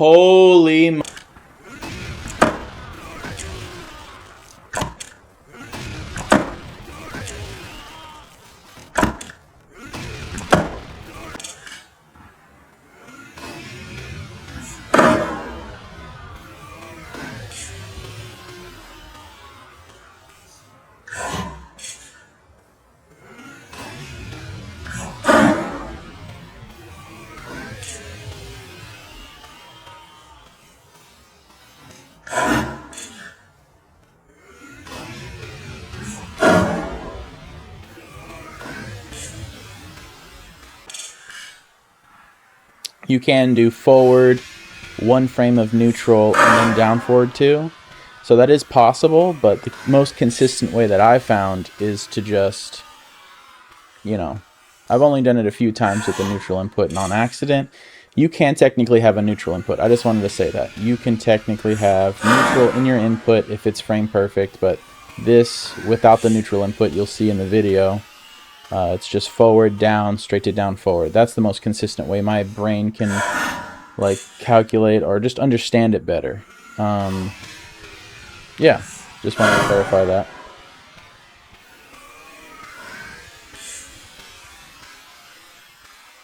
Holy. You can do forward, 1 frame of neutral, and then down forward 2. So that is possible, but the most consistent way that I found is to just, you know, I've only done it a few times with the neutral input and on accident. You can technically have a neutral input. I just wanted to say that. You can technically have neutral in your input if it's frame perfect, but this, without the neutral input, you'll see in the video, it's just forward, down, straight to down, forward. That's the most consistent way my brain can like calculate or just understand it better. Yeah, just wanted to clarify that.